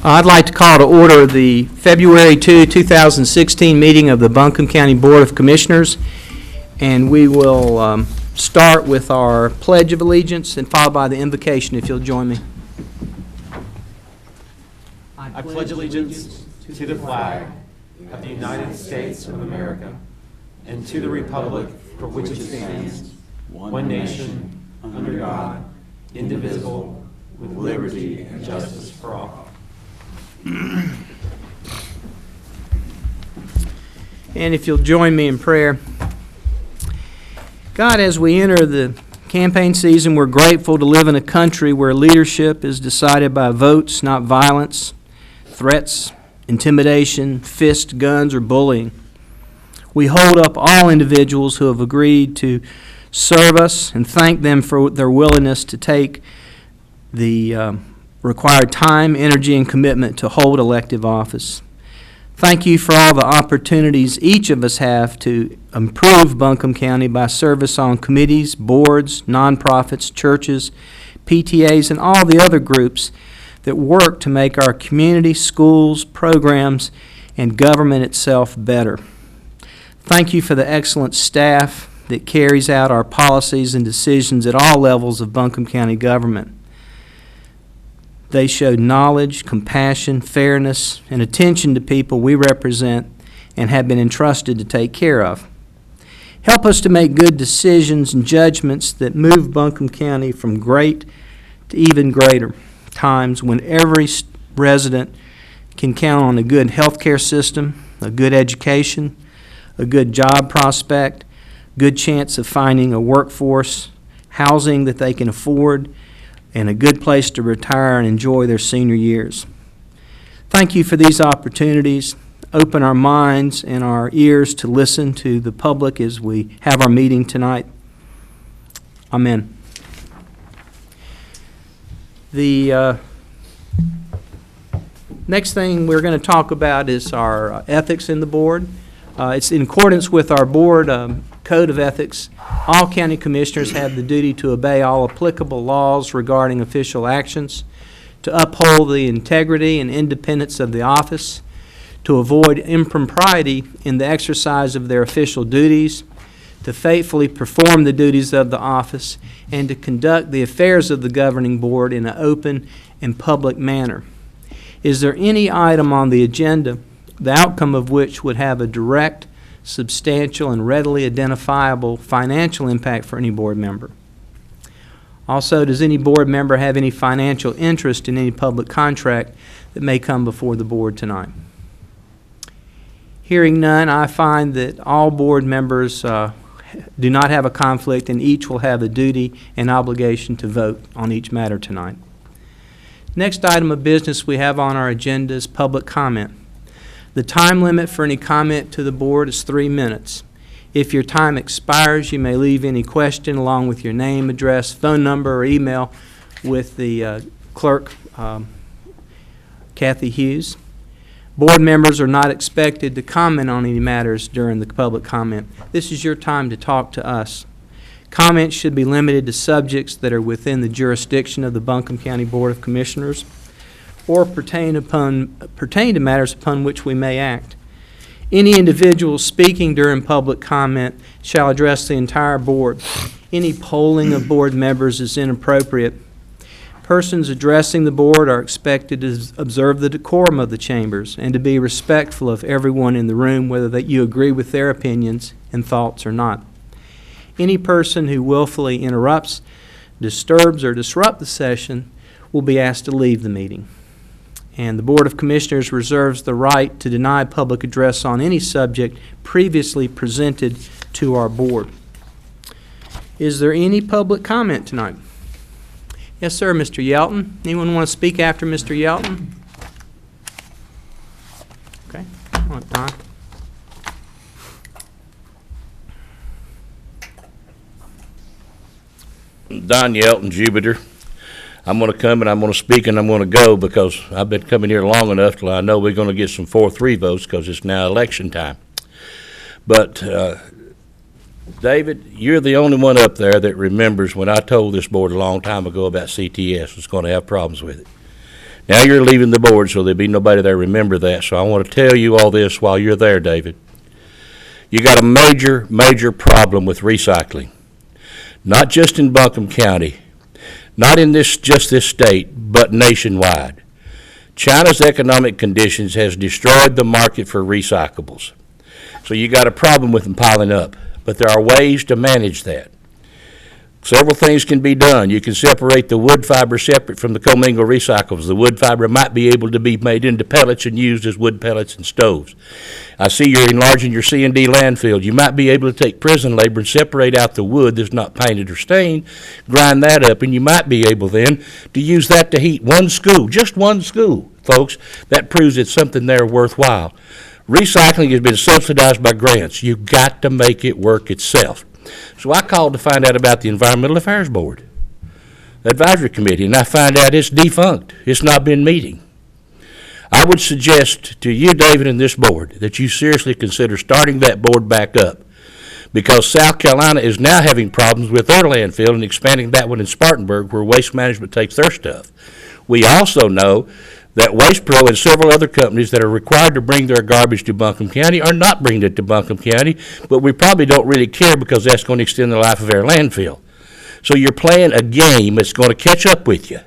I'd like to call to order the February 2, 2016 meeting of the Buncombe County Board of Commissioners, and we will start with our Pledge of Allegiance and followed by the invocation, if you'll join me. I pledge allegiance to the flag of the United States of America and to the republic for which it stands, one nation, under God, indivisible, with liberty and justice for all. And if you'll join me in prayer. God, as we enter the campaign season, we're grateful to live in a country where leadership is decided by votes, not violence, threats, intimidation, fists, guns, or bullying. We hold up all individuals who have agreed to serve us and thank them for their willingness to take the required time, energy, and commitment to hold elective office. Thank you for all the opportunities each of us have to improve Buncombe County by service on committees, boards, nonprofits, churches, PTAs, and all the other groups that work to make our community, schools, programs, and government itself better. Thank you for the excellent staff that carries out our policies and decisions at all levels of Buncombe County government. They showed knowledge, compassion, fairness, and attention to people we represent and have been entrusted to take care of. Help us to make good decisions and judgments that move Buncombe County from great to even greater times when every resident can count on a good health care system, a good education, a good job prospect, good chance of finding a workforce, housing that they can afford, and a good place to retire and enjoy their senior years. Thank you for these opportunities. Open our minds and our ears to listen to the public as we have our meeting tonight. Amen. The next thing we're going to talk about is our ethics in the board. It's in accordance with our board code of ethics. All county commissioners have the duty to obey all applicable laws regarding official actions, to uphold the integrity and independence of the office, to avoid impropriety in the exercise of their official duties, to faithfully perform the duties of the office, and to conduct the affairs of the governing board in an open and public manner. Is there any item on the agenda, the outcome of which would have a direct, substantial, and readily identifiable financial impact for any board member? Also, does any board member have any financial interest in any public contract that may come before the board tonight? Hearing none, I find that all board members do not have a conflict, and each will have a duty and obligation to vote on each matter tonight. Next item of business we have on our agenda is public comment. The time limit for any comment to the board is 3 minutes. If your time expires, you may leave any question along with your name, address, phone number, or email with the clerk, Kathy Hughes. Board members are not expected to comment on any matters during the public comment. This is your time to talk to us. Comments should be limited to subjects that are within the jurisdiction of the Buncombe County Board of Commissioners or pertain to matters upon which we may act. Any individual speaking during public comment shall address the entire board. Any polling of board members is inappropriate. Persons addressing the board are expected to observe the decorum of the chambers and to be respectful of everyone in the room, whether that you agree with their opinions and thoughts or not. Any person who willfully interrupts, disturbs, or disrupts the session will be asked to leave the meeting. And the Board of Commissioners reserves the right to deny public address on any subject previously presented to our board. Is there any public comment tonight? Yes, sir, Mr. Yelton. Anyone want to speak after Mr. Yelton? Okay, come on, Don. Don Yelton, Jupiter. I'm going to come and I'm going to speak and I'm going to go because I've been coming here long enough till I know we're going to get some 4-3 votes because it's now election time. But David, you're the only one up there that remembers when I told this board a long time ago about CTS was going to have problems with it. Now you're leaving the board, so there'll be nobody there to remember that. So I want to tell you all this while you're there, David. You got a major, major problem with recycling. Not just in Buncombe County, not in just this state, but nationwide. China's economic conditions has destroyed the market for recyclables. So you got a problem with them piling up, but there are ways to manage that. Several things can be done. You can separate the wood fiber separate from the commingled recyclables. The wood fiber might be able to be made into pellets and used as wood pellets and stoves. I see you're enlarging your C&D landfill. You might be able to take prison labor and separate out the wood that's not painted or stained, grind that up, and you might be able then to use that to heat one school, just one school, folks. That proves it's something there worthwhile. Recycling has been subsidized by grants. You've got to make it work itself. So I called to find out about the Environmental Affairs Board, the advisory committee, and I find out it's defunct. It's not been meeting. I would suggest to you, David, and this board that you seriously consider starting that board back up, because South Carolina is now having problems with their landfill and expanding that one in Spartanburg where Waste Management takes their stuff. We also know that Waste Pro and several other companies that are required to bring their garbage to Buncombe County are not bringing it to Buncombe County, but we probably don't really care because that's going to extend the life of our landfill. So you're playing a game that's going to catch up with you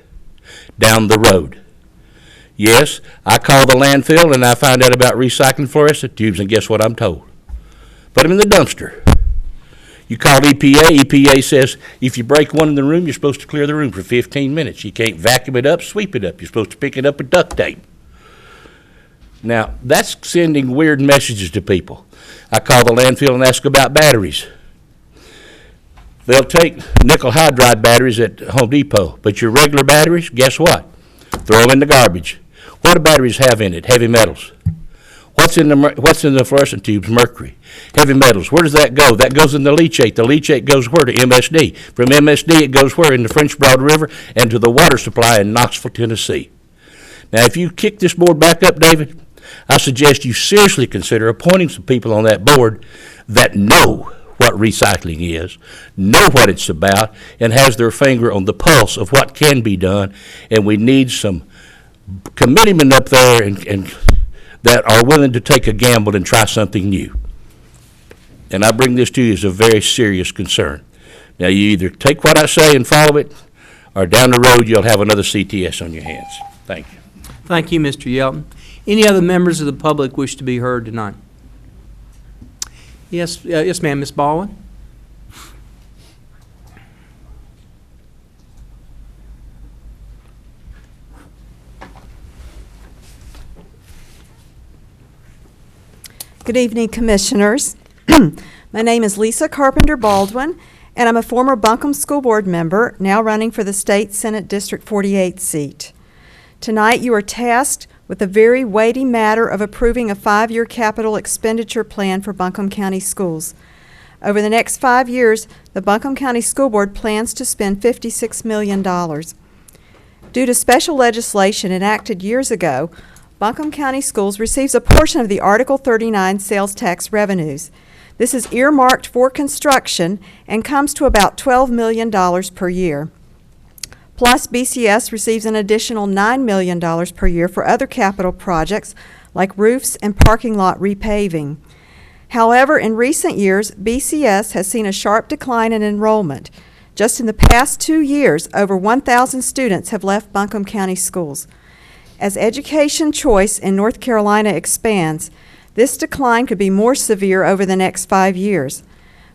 down the road. Yes, I call the landfill and I find out about recycling fluorescent tubes, and guess what I'm told? Put them in the dumpster. You call EPA, EPA says if you break one in the room, you're supposed to clear the room for 15 minutes. You can't vacuum it up, sweep it up. You're supposed to pick it up with duct tape. Now, that's sending weird messages to people. I call the landfill and ask about batteries. They'll take nickel hydride batteries at Home Depot, but your regular batteries, guess what? Throw them in the garbage. What do batteries have in it? Heavy metals. What's in the fluorescent tubes? Mercury. Heavy metals. Where does that go? That goes in the leachate. The leachate goes where? To MSD. From MSD, it goes where? In the French Broad River and to the water supply in Knoxville, Tennessee. Now, if you kick this board back up, David, I suggest you seriously consider appointing some people on that board that know what recycling is, know what it's about, and has their finger on the pulse of what can be done. And we need some committeemen up there and that are willing to take a gamble and try something new. And I bring this to you as a very serious concern. Now, you either take what I say and follow it, or down the road you'll have another CTS on your hands. Thank you. Thank you, Mr. Yelton. Any other members of the public wish to be heard tonight? Yes, yes, ma'am, Ms. Baldwin. Good evening, Commissioners. My name is Lisa Carpenter Baldwin, and I'm a former Buncombe School Board member, now running for the State Senate District 48 seat. Tonight, you are tasked with the very weighty matter of approving a 5-year capital expenditure plan for Buncombe County Schools. Over the next 5 years, the Buncombe County School Board plans to spend $56 million. Due to special legislation enacted years ago, Buncombe County Schools receives a portion of the Article 39 sales tax revenues. This is earmarked for construction and comes to about $12 million per year. Plus, BCS receives an additional $9 million per year for other capital projects like roofs and parking lot repaving. However, in recent years, BCS has seen a sharp decline in enrollment. Just in the past 2 years, over 1,000 students have left Buncombe County schools. As education choice in North Carolina expands, this decline could be more severe over the next 5 years.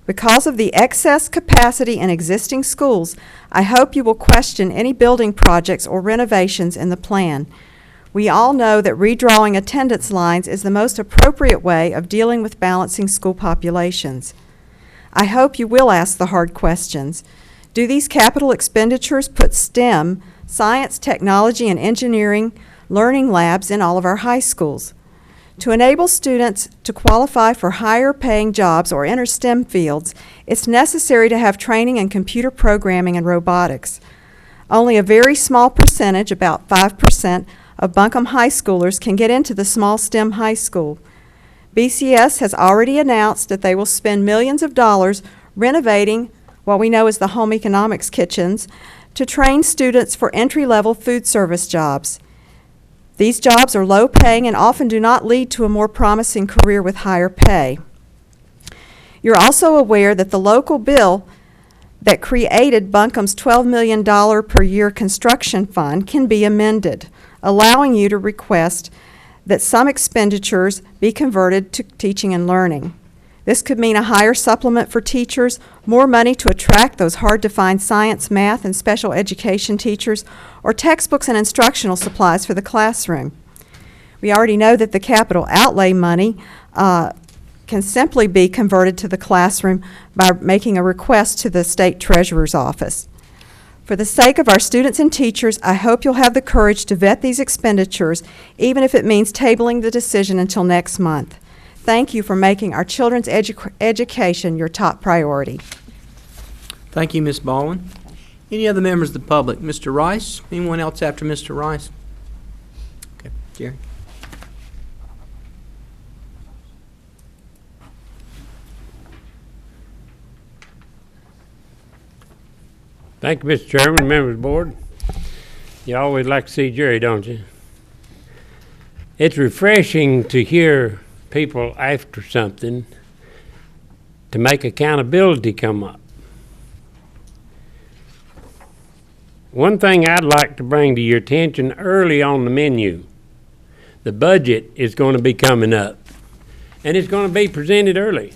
Because of the excess capacity in existing schools, I hope you will question any building projects or renovations in the plan. We all know that redrawing attendance lines is the most appropriate way of dealing with balancing school populations. I hope you will ask the hard questions. Do these capital expenditures put STEM, science, technology, and engineering, learning labs in all of our high schools? To enable students to qualify for higher paying jobs or enter STEM fields, it's necessary to have training in computer programming and robotics. Only a very small percentage, about 5%, of Buncombe high schoolers can get into the small STEM high school. BCS has already announced that they will spend millions of dollars renovating what we know as the home economics kitchens to train students for entry-level food service jobs. These jobs are low-paying and often do not lead to a more promising career with higher pay. You're also aware that the local bill that created Buncombe's $12 million per year construction fund can be amended, allowing you to request that some expenditures be converted to teaching and learning. This could mean a higher supplement for teachers, more money to attract those hard-to-find science, math, and special education teachers, or textbooks and instructional supplies for the classroom. We already know that the capital outlay money can simply be converted to the classroom by making a request to the State Treasurer's Office. For the sake of our students and teachers, I hope you'll have the courage to vet these expenditures, even if it means tabling the decision until next month. Thank you for making our children's education your top priority. Thank you, Ms. Baldwin. Any other members of the public? Mr. Rice? Anyone else after Mr. Rice? Okay, Jerry. Thank you, Mr. Chairman, members of the board. You always like to see Jerry, don't you? It's refreshing to hear people after something to make accountability come up. One thing I'd like to bring to your attention early on the menu, the budget is going to be coming up, and it's going to be presented early.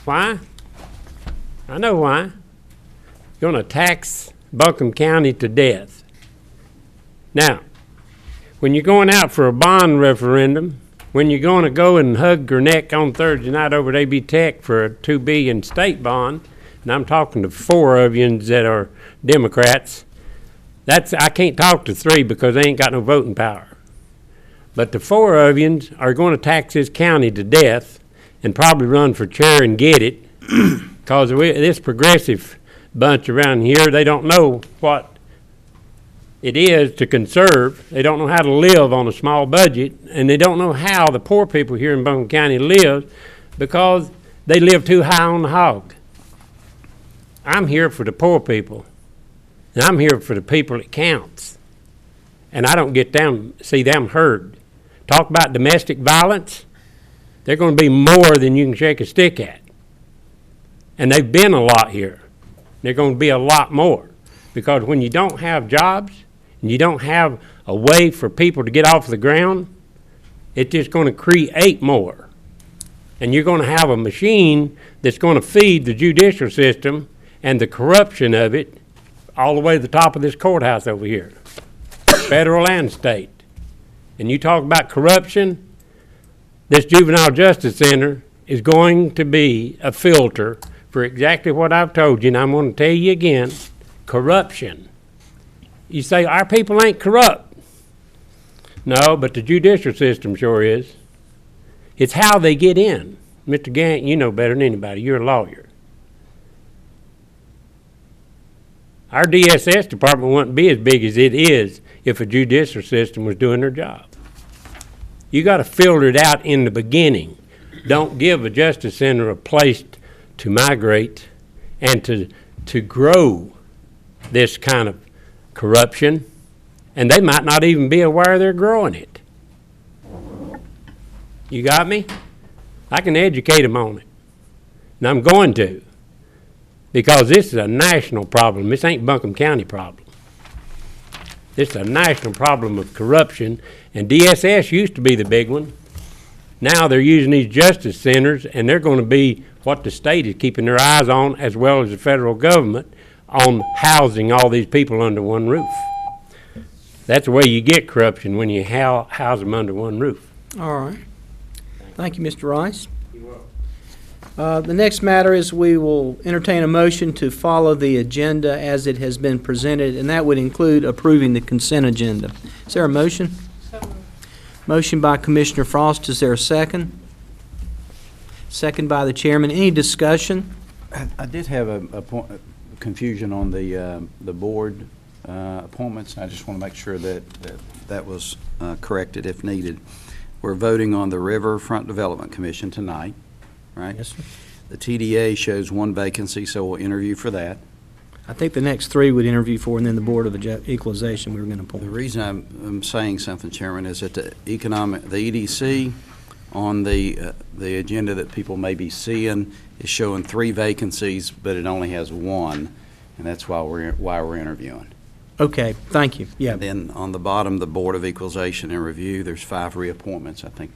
Why? I know why. It's going to tax Buncombe County to death. Now, when you're going out for a bond referendum, when you're going to go and hug your neck on Thursday night over at AB Tech for a $2 billion state bond, and I'm talking to 4 of you that are Democrats, I can't talk to 3 because they ain't got no voting power. But the 4 of you are going to tax this county to death and probably run for chair and get it because this progressive bunch around here, they don't know what it is to conserve. They don't know how to live on a small budget, and they don't know how the poor people here in Buncombe County live because they live too high on the hog. I'm here for the poor people, and I'm here for the people that counts. And I don't get them, see them heard. Talk about domestic violence, they're going to be more than you can shake a stick at. And they've been a lot here. They're going to be a lot more. Because when you don't have jobs, and you don't have a way for people to get off the ground, it's just going to create more. And you're going to have a machine that's going to feed the judicial system and the corruption of it all the way to the top of this courthouse over here, federal and state. And you talk about corruption, this juvenile justice center is going to be a filter for exactly what I've told you, and I'm going to tell you again, corruption. You say, our people ain't corrupt. No, but the judicial system sure is. It's how they get in. Mr. Gant, you know better than anybody. You're a lawyer. Our DSS department wouldn't be as big as it is if a judicial system was doing their job. You got to filter it out in the beginning. Don't give a justice center a place to migrate and to grow this kind of corruption, and they might not even be aware they're growing it. You got me? I can educate them on it, and I'm going to, because this is a national problem. This ain't Buncombe County problem. This is a national problem of corruption, and DSS used to be the big one. Now they're using these justice centers, and they're going to be what the state is keeping their eyes on, as well as the federal government, on housing all these people under one roof. That's the way you get corruption, when you house them under one roof. All right. Thank you, Mr. Rice. The next matter is we will entertain a motion to follow the agenda as it has been presented, and that would include approving the consent agenda. Is there a motion? Motion by Commissioner Frost. Is there a second? Second by the chairman. Any discussion? I did have a confusion on the board appointments. I just want to make sure that was corrected if needed. We're voting on the Riverfront Development Commission tonight, right? Yes, sir. The TDA shows 1 vacancy, so we'll interview for that. I think the next three would interview for, and then the Board of Equalization we were going to The appoint. reason I'm saying something, Chairman, is that the EDC on the agenda that people may be seeing is showing 3 vacancies, but it only has 1, and that's why we're interviewing. Okay, thank you. Yeah, Then on the bottom, the Board of Equalization and Review, there's 5 reappointments. I think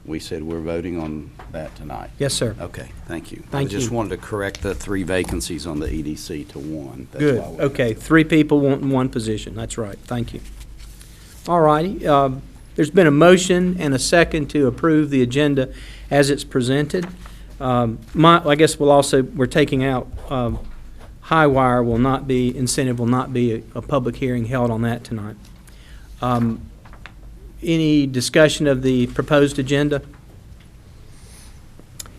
we said we're voting on that tonight. yes, sir. Okay, thank you. Thank I just you. wanted to correct the 3 vacancies on the EDC to 1. That's Good, why we- okay, 3 people wanting 1 position, that's right, thank you. All righty, there's been a motion and a second to approve the agenda as it's presented. I guess we're taking out, high wire incentive will not be a public hearing held on that tonight. Any discussion of the proposed agenda?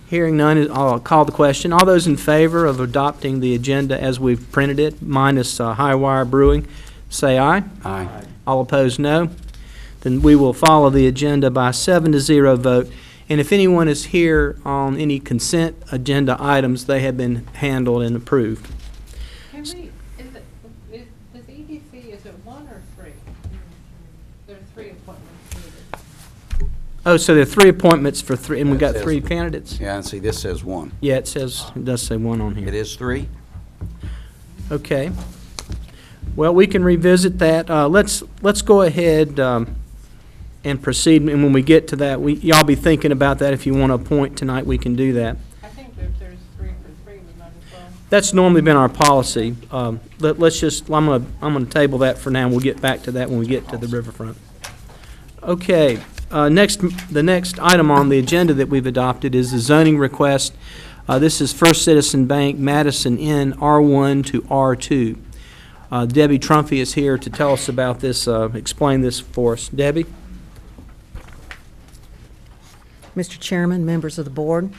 Hearing none, I'll call the question. All those in favor of adopting the agenda as we've printed it, minus high wire brewing, say aye. Aye. All opposed, no. Then we will follow the agenda by a 7-0 vote. And if anyone is here on any consent agenda items, they have been handled and approved. Can we, does EDC, is it 1 or 3? There are 3 appointments needed. Oh, so there are 3 appointments for 3, and we've got That says- 3 candidates? Yeah, and see, this says 1. Yeah, it does say 1 on here. It is 3? Okay. Well, we can revisit that. Let's go ahead and proceed, and when we get to that, y'all be thinking about that. If you want to appoint tonight, we can do that. I think that if there's 3 for 3, we might as well. That's normally been our policy. Let's just, I'm gonna table that for now, and we'll get back to that when we get to the Riverfront. Okay, the next item on the agenda that we've adopted is the zoning request. This is First Citizen Bank, Madison Inn, R1 to R2. Debbie Trumpy is here to tell us about this, explain this for us. Debbie? Mr. Chairman, members of the board,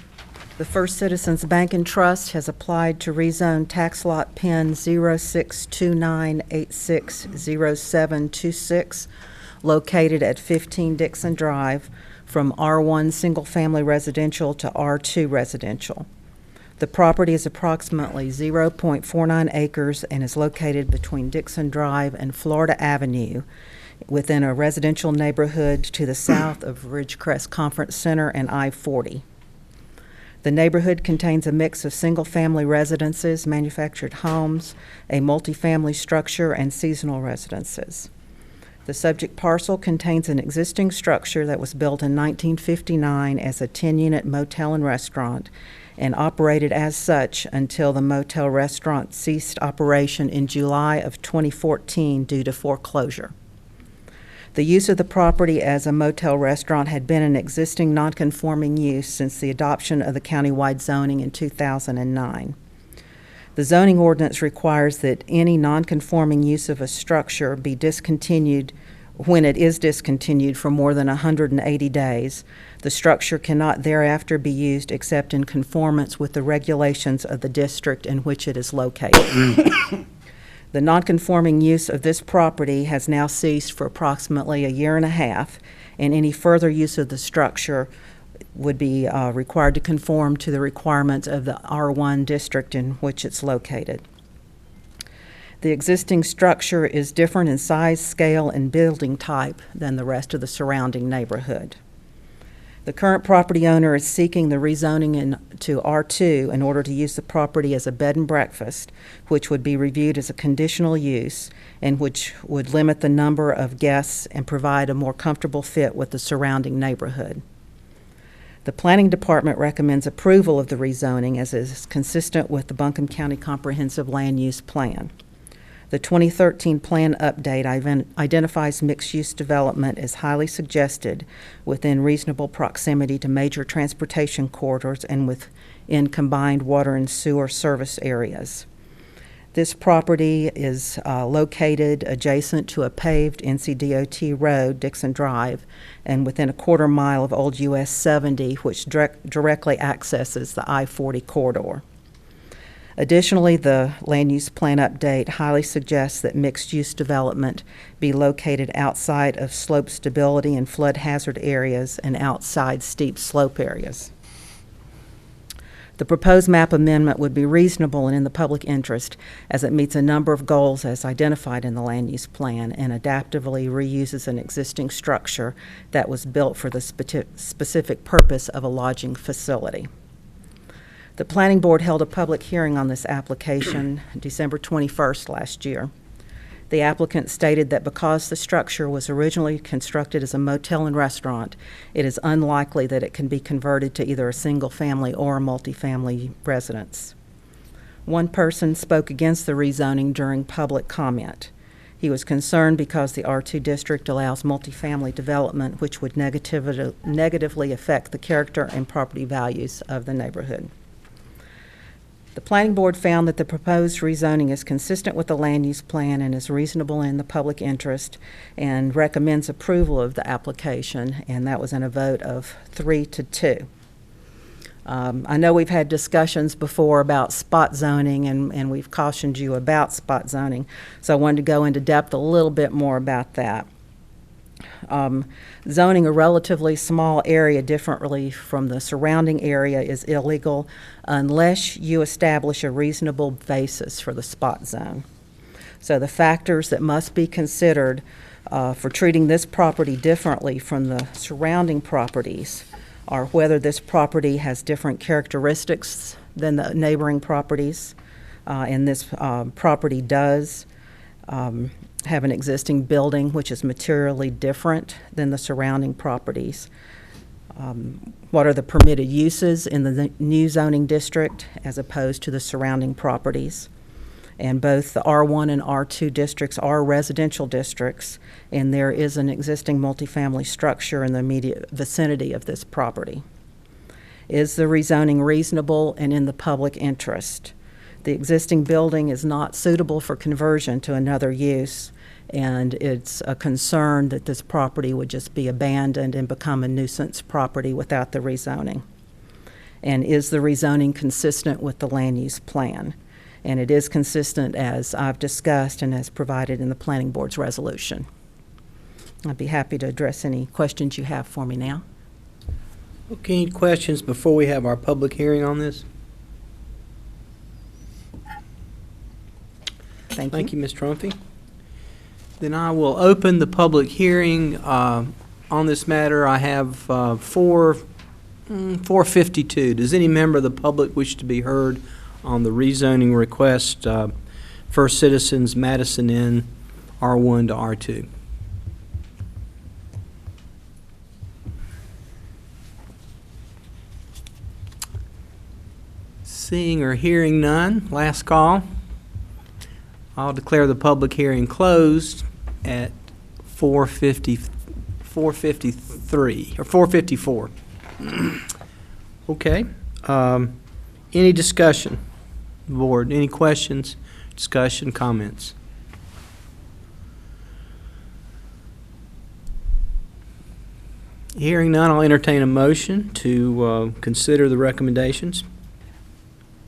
the First Citizens Bank and Trust has applied to rezone tax lot pin 0629860726, located at 15 Dixon Drive, from R1 Single Family Residential to R2 Residential. The property is approximately 0.49 acres and is located between Dixon Drive and Florida Avenue, within a residential neighborhood to the south of Ridgecrest Conference Center and I-40. The neighborhood contains a mix of single-family residences, manufactured homes, a multifamily structure, and seasonal residences. The subject parcel contains an existing structure that was built in 1959 as a 10-unit motel and restaurant and operated as such until the motel restaurant ceased operation in July of 2014 due to foreclosure. The use of the property as a motel restaurant had been an existing nonconforming use since the adoption of the countywide zoning in 2009. The zoning ordinance requires that any nonconforming use of a structure be discontinued when it is discontinued for more than 180 days. The structure cannot thereafter be used except in conformance with the regulations of the district in which it is located. The nonconforming use of this property has now ceased for approximately a year and a half, and any further use of the structure would be required to conform to the requirements of the R1 district in which it's located. The existing structure is different in size, scale, and building type than the rest of the surrounding neighborhood. The current property owner is seeking the rezoning to R2 in order to use the property as a bed and breakfast, which would be reviewed as a conditional use and which would limit the number of guests and provide a more comfortable fit with the surrounding neighborhood. The Planning Department recommends approval of the rezoning as is consistent with the Buncombe County Comprehensive Land Use Plan. The 2013 plan update identifies mixed-use development as highly suggested within reasonable proximity to major transportation corridors and within combined water and sewer service areas. This property is located adjacent to a paved NCDOT road, Dixon Drive, and within a quarter mile of Old US 70, which directly accesses the I-40 corridor. Additionally, the land use plan update highly suggests that mixed-use development be located outside of slope stability and flood hazard areas and outside steep slope areas. The proposed map amendment would be reasonable and in the public interest, as it meets a number of goals as identified in the land use plan and adaptively reuses an existing structure that was built for the specific purpose of a lodging facility. The Planning Board held a public hearing on this application December 21st last year. The applicant stated that because the structure was originally constructed as a motel and restaurant, it is unlikely that it can be converted to either a single-family or a multifamily residence. One person spoke against the rezoning during public comment. He was concerned because the R2 district allows multifamily development, which would negatively affect the character and property values of the neighborhood. The Planning Board found that the proposed rezoning is consistent with the land use plan and is reasonable in the public interest, and recommends approval of the application, and that was in a vote of 3-2. I know we've had discussions before about spot zoning, and we've cautioned you about spot zoning, so I wanted to go into depth a little bit more about that. Zoning a relatively small area differently from the surrounding area is illegal unless you establish a reasonable basis for the spot zone. So the factors that must be considered for treating this property differently from the surrounding properties are whether this property has different characteristics than the neighboring properties, and this property does. Have an existing building which is materially different than the surrounding properties. What are the permitted uses in the new zoning district as opposed to the surrounding properties? And both the R1 and R2 districts are residential districts, and there is an existing multifamily structure in the immediate vicinity of this property. Is the rezoning reasonable and in the public interest? The existing building is not suitable for conversion to another use, and it's a concern that this property would just be abandoned and become a nuisance property without the rezoning. And is the rezoning consistent with the land use plan? And it is consistent, as I've discussed and as provided in the Planning Board's resolution. I'd be happy to address any questions you have for me now. Okay, any questions before we have our public hearing on this? Thank you, Ms. Trumpy. Then I will open the public hearing on this matter. I have 452. Does any member of the public wish to be heard on the rezoning request, First Citizens Madison Inn, R1 to R2? Seeing or hearing none, last call. I'll declare the public hearing closed at 4:53 or 4:54. Okay. Any discussion, board? Any questions, discussion, comments? Hearing none, I'll entertain a motion to consider the recommendations.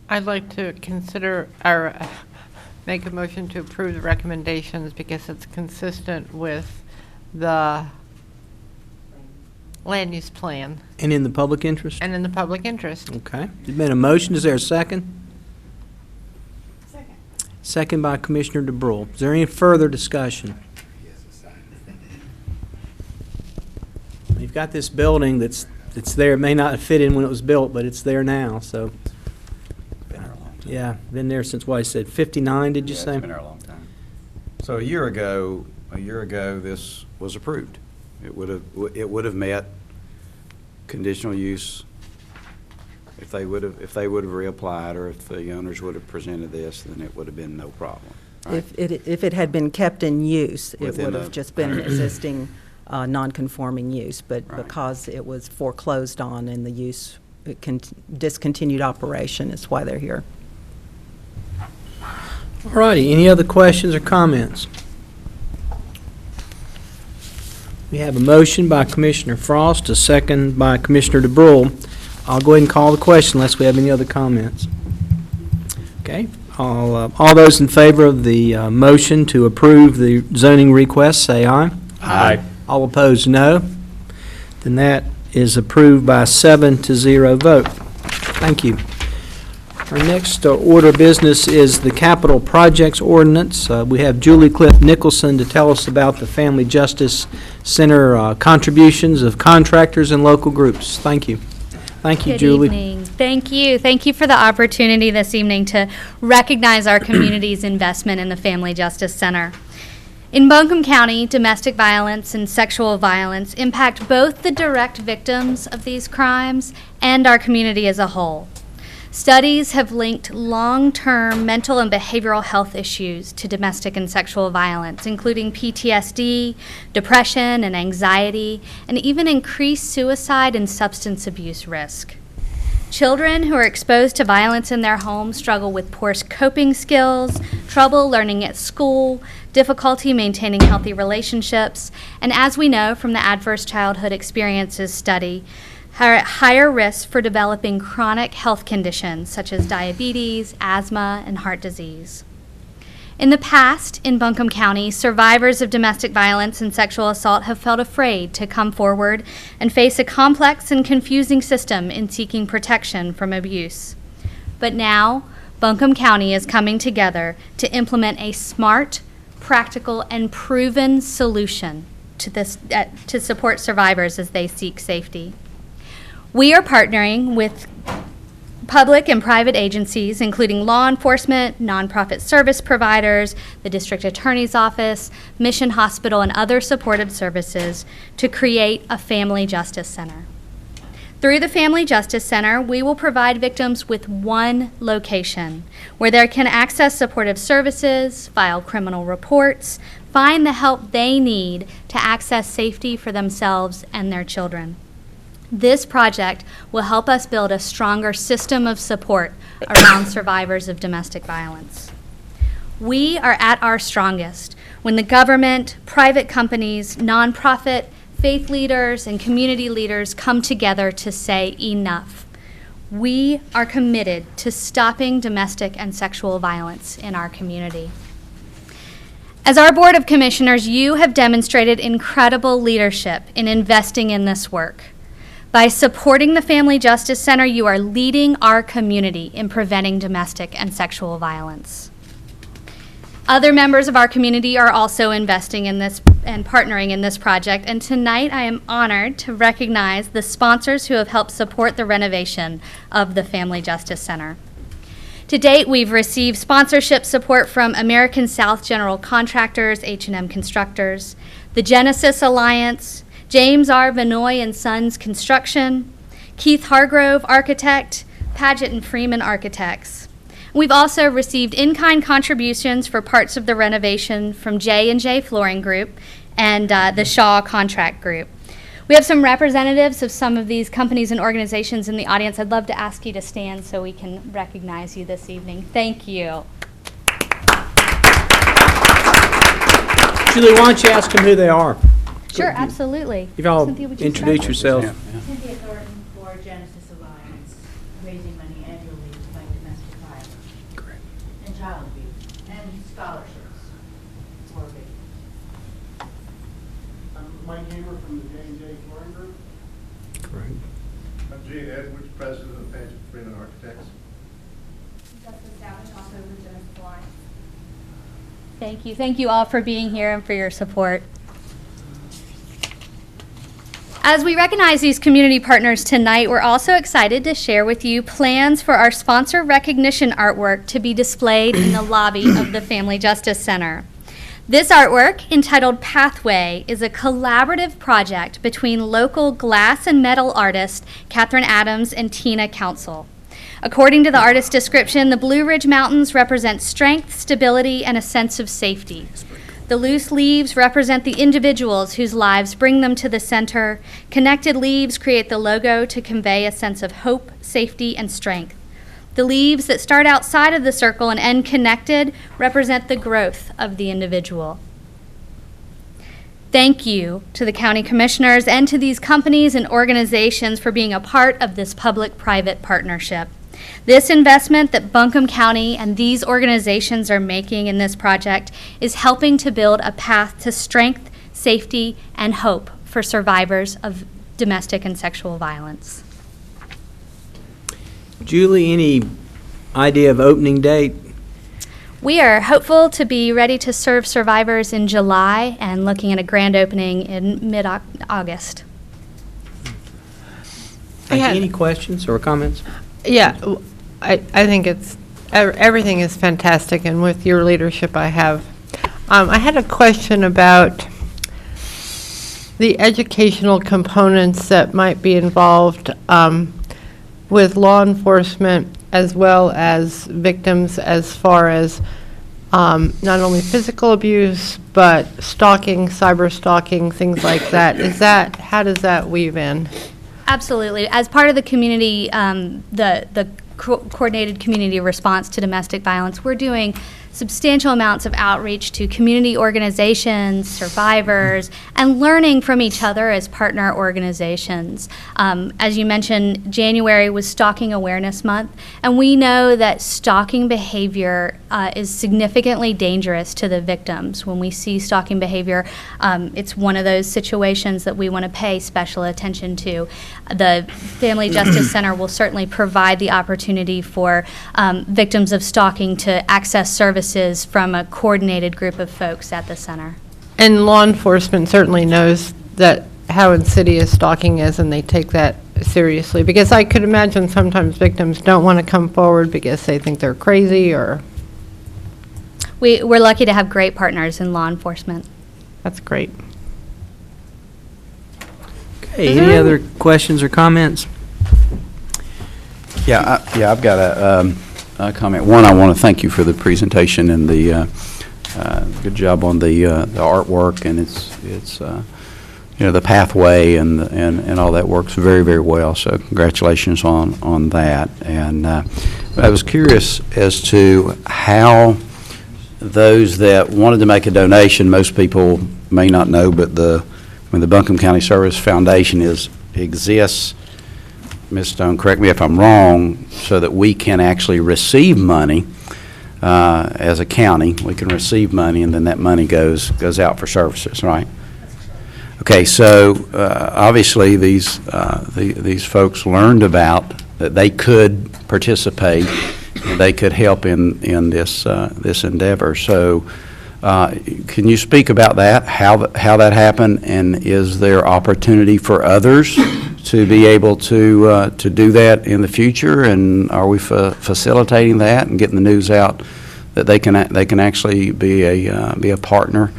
I'd like to consider our make a motion to approve the recommendations because it's consistent with the land use plan And in the public interest? and in the public interest. Okay. There's been a motion. Is there a second? Second. Second by Commissioner DeBrule. Is there any further discussion? You've got this building that's there. It may not have fit in when it was built, but it's there now, so. Yeah, been there since, what I said, 59, did you say? It's been there a long time. So a year ago, this was approved. It would have met conditional use if they would have reapplied, or if the owners would have presented this, then it would have been no problem. Right? If it had been kept in use, it Within would have the- just been an existing non-conforming use, but Right. because it was foreclosed on and the use, discontinued operation is why they're here. All righty, any other questions or comments? We have a motion by Commissioner Frost, a second by Commissioner DeBrule. I'll go ahead and call the question unless we have any other comments. Okay, all those in favor of the motion to approve the zoning request, say aye. Aye. All opposed, no. Then that is approved by a 7-0 vote. Thank you. Our next order of business is the Capital Projects Ordinance. We have Julie Cliff Nicholson to tell us about the Family Justice Center contributions of contractors and local groups. Thank you. Thank you, Good Julie. evening. Thank you. Thank you for the opportunity this evening to recognize our community's investment in the Family Justice Center. In Buncombe County, domestic violence and sexual violence impact both the direct victims of these crimes and our community as a whole. Studies have linked long-term mental and behavioral health issues to domestic and sexual violence, including PTSD, depression and anxiety, and even increased suicide and substance abuse risk. Children who are exposed to violence in their home struggle with poor coping skills, trouble learning at school, difficulty maintaining healthy relationships, and as we know from the Adverse Childhood Experiences study, are at higher risk for developing chronic health conditions such as diabetes, asthma, and heart disease. In the past, in Buncombe County, survivors of domestic violence and sexual assault have felt afraid to come forward and face a complex and confusing system in seeking protection from abuse. But now, Buncombe County is coming together to implement a smart, practical, and proven solution to this to support survivors as they seek safety. We are partnering with public and private agencies, including law enforcement, nonprofit service providers, the district attorney's office, Mission Hospital, and other supportive services to create a family justice center. Through the Family Justice Center, we will provide victims with one location where they can access supportive services, file criminal reports, find the help they need to access safety for themselves and their children. This project will help us build a stronger system of support around survivors of domestic violence. We are at our strongest when the government, private companies, nonprofit, faith leaders, and community leaders come together to say enough. We are committed to stopping domestic and sexual violence in our community. As our Board of Commissioners, you have demonstrated incredible leadership in investing in this work. By supporting the Family Justice Center, you are leading our community in preventing domestic and sexual violence. Other members of our community are also investing in this and partnering in this project, and tonight I am honored to recognize the sponsors who have helped support the renovation of the Family Justice Center. To date, we've received sponsorship support from American South General Contractors, H&M Constructors, the Genesis Alliance, James R. Vanoy and Sons Construction, Keith Hargrove Architect, Paget and Freeman Architects. We've also received in-kind contributions for parts of the renovation from J&J Flooring Group and the Shaw Contract Group. We have some representatives of some of these companies and organizations in the audience. I'd love to ask you to stand so we can recognize you this evening. Thank you. Julie, why don't you ask them who they are? Sure, absolutely. You've all Cynthia, would you introduce start? yourself. Cynthia Thornton for Genesis Alliance, raising money annually to fight domestic violence. Correct. And child abuse, and scholarships for victims. I'm Mike Hamer from the J&J Flooring Group. Correct. I'm Gene Edwards, president of Paget Freeman Architects. Thank you. Thank you all for being here and for your support. As we recognize these community partners tonight, we're also excited to share with you plans for our sponsor recognition artwork to be displayed in the lobby of the Family Justice Center. This artwork, entitled Pathway, is a collaborative project between local glass and metal artist Catherine Adams and Tina Council. According to the artist's description, the Blue Ridge Mountains represent strength, stability, and a sense of safety. The loose leaves represent the individuals whose lives bring them to the center. Connected leaves create the logo to convey a sense of hope, safety, and strength. The leaves that start outside of the circle and end connected represent the growth of the individual. Thank you to the county commissioners and to these companies and organizations for being a part of this public-private partnership. This investment that Buncombe County and these organizations are making in this project is helping to build a path to strength, safety, and hope for survivors of domestic and sexual violence. Julie, any idea of opening date? We are hopeful to be ready to serve survivors in July and looking at a grand opening in mid-August. Thank you. Any questions or comments? Yeah, I think everything is fantastic, and with your leadership, I had a question about the educational components that might be involved with law enforcement as well as victims, as far as not only physical abuse, but stalking, cyber stalking, things like that. How does that weave in? Absolutely. As part of the community, the coordinated community response to domestic violence, we're doing substantial amounts of outreach to community organizations, survivors, and learning from each other as partner organizations. As you mentioned, January was Stalking Awareness Month, and we know that stalking behavior is significantly dangerous to the victims. When we see stalking behavior, it's one of those situations that we want to pay special attention to. The Family Justice Center will certainly provide the opportunity for victims of stalking to access services from a coordinated group of folks at the center. And law enforcement certainly knows that how insidious stalking is, and they take that seriously, because I could imagine sometimes victims don't want to come forward because they think they're crazy, or... We're lucky to have great partners in law enforcement. That's great. Okay, any other questions or comments? Yeah, I've got a comment. One, I want to thank you for the presentation and the good job on the artwork, and it's the pathway and all that works very, very well. So congratulations on that. And I was curious as to how those that wanted to make a donation, most people may not know, but the Buncombe County Service Foundation exists. Ms. Stone, correct me if I'm wrong, so that we can actually receive money as a county. We can receive money, and then that money goes out for services, right? Okay, so obviously these folks learned about that they could participate, and they could help in this endeavor. So can you speak about that, how that happened, and is there opportunity for others to be able to do that in the future, and are we facilitating that and getting the news out that they can actually be a partner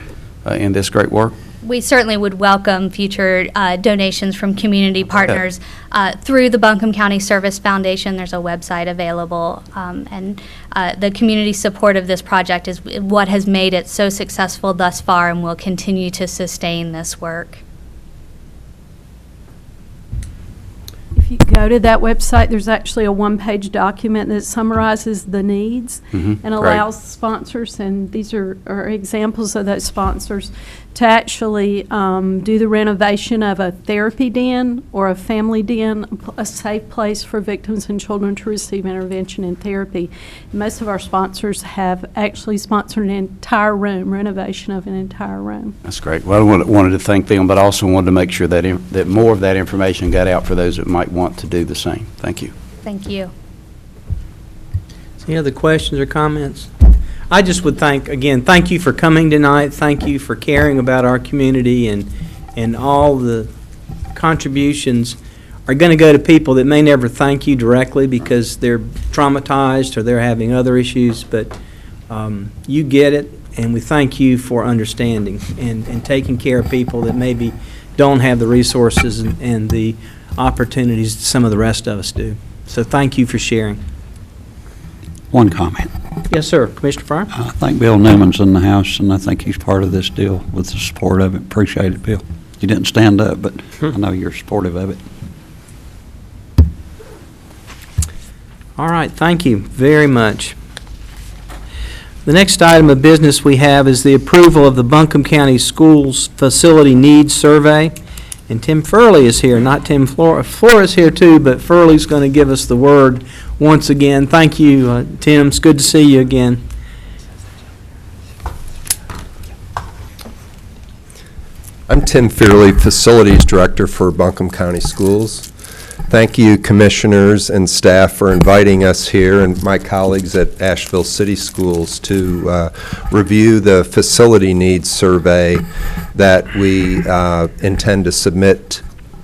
in this great work? We certainly would welcome future donations from community partners through the Buncombe County Service Foundation. There's a website available, and the community support of this project is what has made it so successful thus far and will continue to sustain this work. If you go to that website, there's actually a one-page document that summarizes the needs and allows sponsors, and these are examples of those sponsors, to actually do the renovation of a therapy den or a family den, a safe place for victims and children to receive intervention and therapy. Most of our sponsors have actually sponsored an entire room, renovation of an entire room. That's great. Well, I wanted to thank them, but also wanted to make sure that more of that information got out for those that might want to do the same. Thank you. Thank you. Any other questions or comments? I just would thank you for coming tonight. Thank you for caring about our community, and all the contributions are going to go to people that may never thank you directly because they're traumatized or they're having other issues, but you get it, and we thank you for understanding and taking care of people that maybe don't have the resources and the opportunities that some of the rest of us do. So thank you for sharing. One comment. Yes, sir. Commissioner Fryer? I think Bill Newman's in the house, and I think he's part of this deal with the support of it. Appreciate it, Bill. You didn't stand up, but I know you're supportive of it. All right. Thank you very much. The next item of business we have is the approval of the Buncombe County Schools Facility Needs Survey. And Tim Furley is here, not Tim Flora. Flora's here too, but Furley's going to give us the word once again. Thank you, Tim. It's good to see you again. I'm Tim Furley, Facilities Director for Buncombe County Schools. Thank you, commissioners and staff, for inviting us here and my colleagues at Asheville City Schools to review the facility needs survey that we intend to submit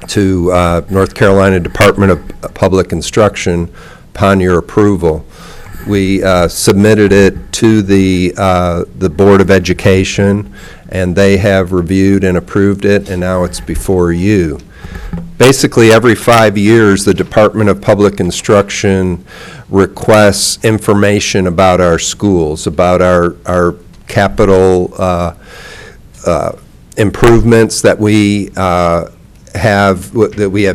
to North Carolina Department of Public Instruction upon your approval. We submitted it to the Board of Education, and they have reviewed and approved it, and now it's before you. Basically, every 5 years, the Department of Public Instruction requests information about our schools, about our capital improvements that we have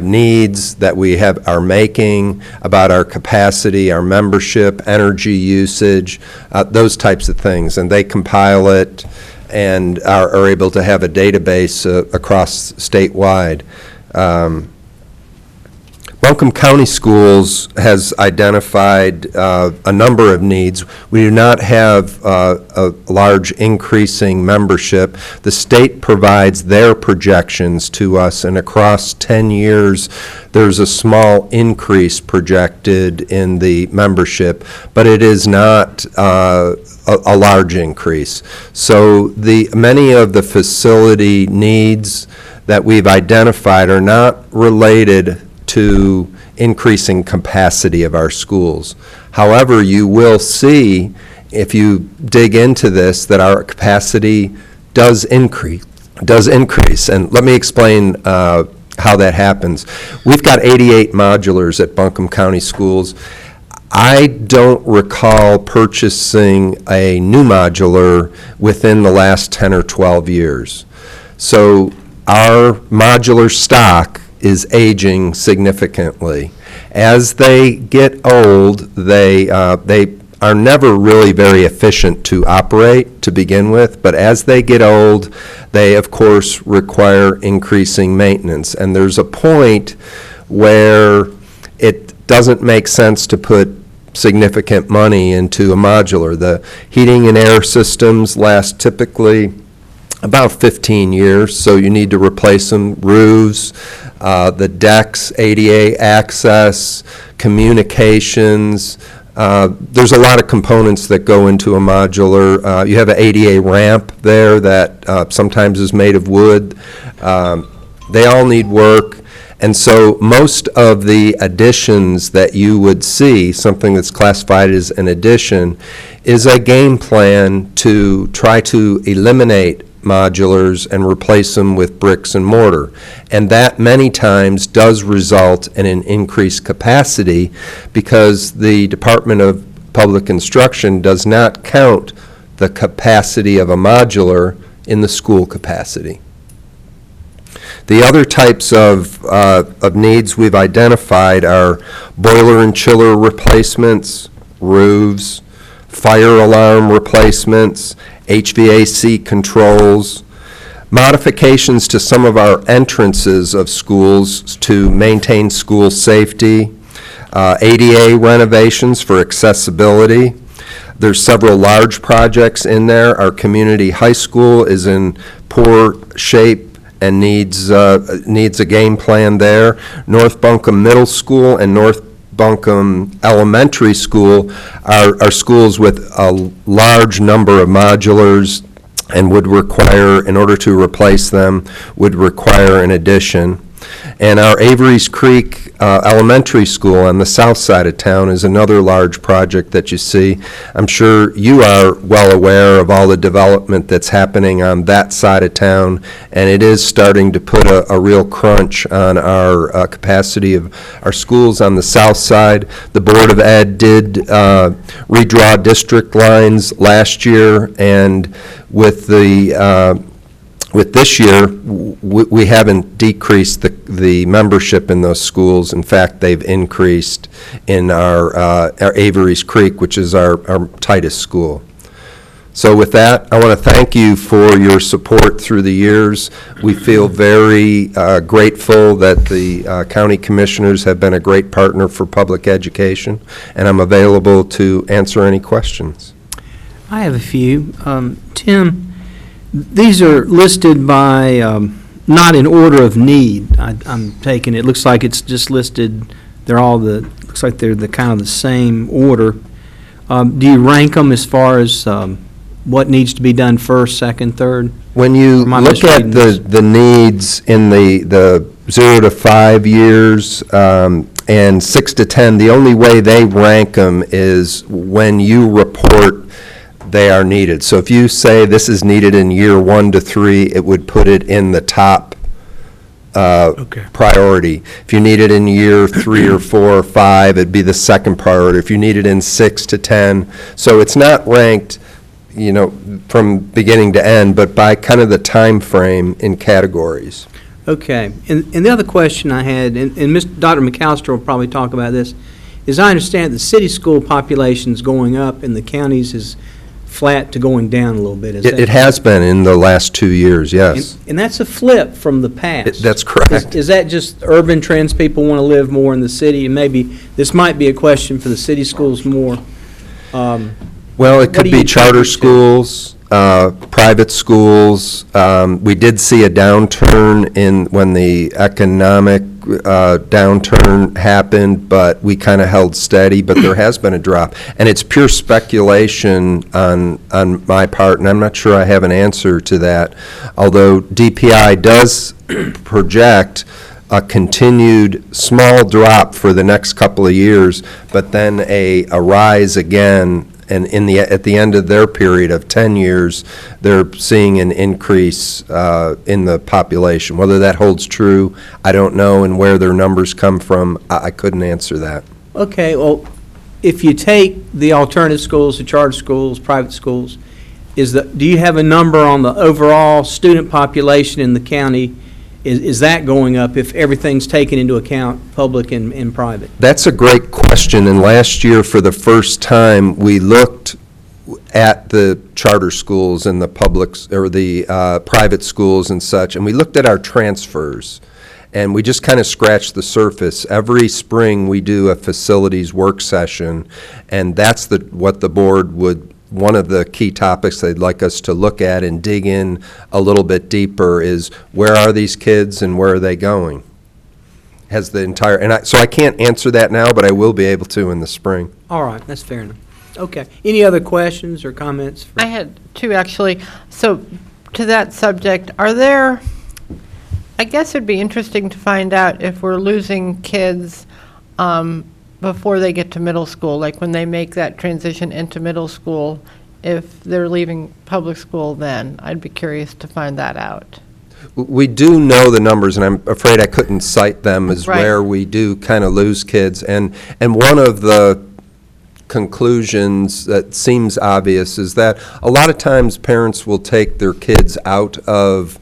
needs, that we are making, about our capacity, our membership, energy usage, those types of things. And they compile it and are able to have a database across statewide. Buncombe County Schools has identified a number of needs. We do not have a large increasing membership. The state provides their projections to us, and across 10 years, there's a small increase projected in the membership, but it is not a large increase. So many of the facility needs that we've identified are not related to increasing capacity of our schools. However, you will see, if you dig into this, that our capacity does increase. And let me explain how that happens. We've got 88 modulars at Buncombe County Schools. I don't recall purchasing a new modular within the last 10 or 12 years. So our modular stock is aging significantly. As they get old, they are never really very efficient to operate to begin with, but as they get old, they of course require increasing maintenance. And there's a point where it doesn't make sense to put significant money into a modular. The heating and air systems last typically about 15 years, so you need to replace them. Roofs, the decks, ADA access, communications. There's a lot of components that go into a modular. You have an ADA ramp there that sometimes is made of wood. They all need work. And so most of the additions that you would see, something that's classified as an addition, is a game plan to try to eliminate modulars and replace them with bricks and mortar. And that many times does result in an increased capacity because the Department of Public Instruction does not count the capacity of a modular in the school capacity. The other types of needs we've identified are boiler and chiller replacements, roofs, fire alarm replacements, HVAC controls, modifications to some of our entrances of schools to maintain school safety, ADA renovations for accessibility. There's several large projects in there. Our community high school is in poor shape and needs a game plan there. North Buncombe Middle School and North Buncombe Elementary School are schools with a large number of modulars and would require, in order to replace them, would require an addition. And our Avery's Creek Elementary School on the south side of town is another large project that you see. I'm sure you are well aware of all the development that's happening on that side of town, and it is starting to put a real crunch on our capacity of our schools on the south side. The Board of Ed did redraw district lines last year, and with this year, we haven't decreased the membership in those schools. In fact, they've increased in our Avery's Creek, which is our tightest school. So with that, I want to thank you for your support through the years. We feel very grateful that the county commissioners have been a great partner for public education, and I'm available to answer any questions. I have a few. Tim, these are listed by not in order of need, I'm taking, it looks like it's just listed, looks like they're the kind of the same order. Do you rank them as far as what needs to be done first, second, third? When you Or am I look at misreading this? the needs in the 0 to 5 years and 6 to 10, the only way they rank them is when you report they are needed. So if you say this is needed in year 1 to 3, it would put it in the top priority. If you need it in year 3 or 4 or 5, it'd be the second priority. If you need it in 6 to 10, so it's not ranked, from beginning to end, but by kind of the time frame in categories. Okay, and the other question I had, and Dr. McAllister will probably talk about this, is I understand the city school population is going up and the counties is flat to going down a little bit. It has been in the last 2 years, yes. And that's a flip from the past. That's correct. Is that just urban trends, people want to live more in the city? And maybe this might be a question for the city schools more. Well, it could do be you charter attribute to? schools, private schools. We did see a downturn when the economic downturn happened, but we kind of held steady, but there has been a drop. And it's pure speculation on my part, and I'm not sure I have an answer to that, although DPI does project a continued small drop for the next couple of years, but then a rise again. And at the end of their period of 10 years, they're seeing an increase in the population. Whether that holds true, I don't know, and where their numbers come from, I couldn't answer that. Okay, well, if you take the alternative schools, the charter schools, private schools, do you have a number on the overall student population in the county? Is that going up if everything's taken into account, public and private? That's a great question, and last year, for the first time, we looked at the charter schools and the private schools and such, and we looked at our transfers, and we just kind of scratched the surface. Every spring, we do a facilities work session, and that's what the board one of the key topics they'd like us to look at and dig in a little bit deeper is, where are these kids and where are they going? So I can't answer that now, but I will be able to in the spring. All right, that's fair enough. Okay, any other questions or comments? I had two, actually. So to that subject, I guess it'd be interesting to find out if we're losing kids before they get to middle school, like when they make that transition into middle school, if they're leaving public school then. I'd be curious to find that out. We do know the numbers, and I'm afraid I couldn't cite them as Right. where we do kind of lose kids. And one of the conclusions that seems obvious is that a lot of times parents will take their kids out of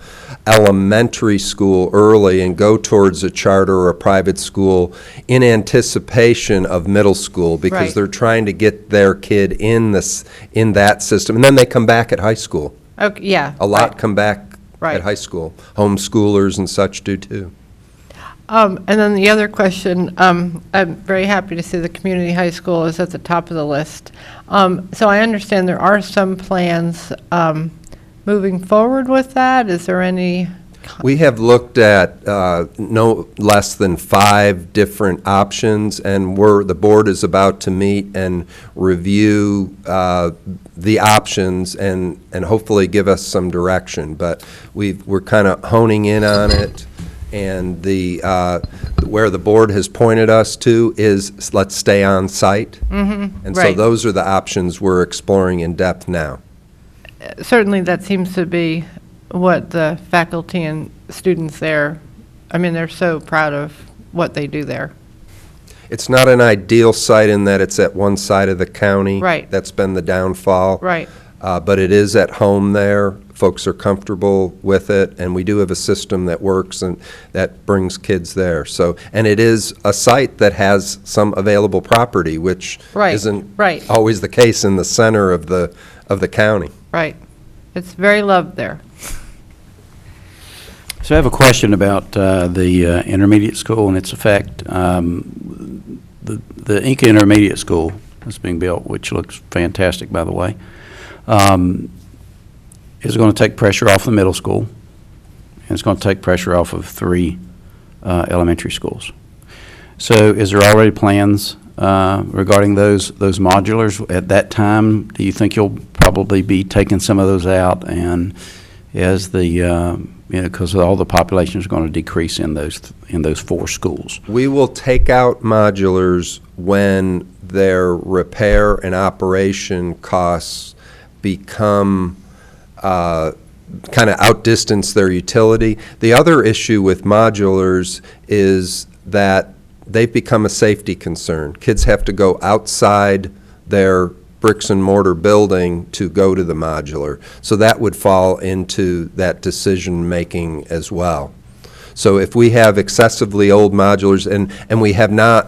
elementary school early and go towards a charter or a private school in anticipation of middle school, because Right. they're trying to get their kid in that system, and then they come back at high school. Okay, yeah. A lot right. come back Right. at high school. Homeschoolers and such do too. And then the other question, I'm very happy to see the community high school is at the top of the list. So I understand there are some plans moving forward with that. Is there any? We have looked at no less than 5 different options, and the board is about to meet and review the options and hopefully give us some direction. But we're kind of honing in on it, and where the board has pointed us to is, let's stay on site. Mm-hmm, And so right. those are the options we're exploring in depth now. Certainly, that seems to be what the faculty and students there, they're so proud of what they do there. It's not an ideal site in that it's at one side of the county. Right. That's been the downfall. Right. But it is at home there. Folks are comfortable with it, and we do have a system that works and that brings kids there. So, and it is a site that has some available property, which Right, isn't right. always the case in the center of the county. Right. It's very loved there. So I have a question about the intermediate school and its effect. The Inca Intermediate School that's being built, which looks fantastic, by the way, is going to take pressure off the middle school and it's going to take pressure off of 3 elementary schools. So is there already plans regarding those modulars? At that time, do you think you'll probably be taking some of those out? And as the, because all the population is going to decrease in those 4 schools. We will take out modulars when their repair and operation costs become kind of outdistance their utility. The other issue with modulars is that they've become a safety concern. Kids have to go outside their bricks and mortar building to go to the modular. So that would fall into that decision-making as well. So if we have excessively old modulars, and we have not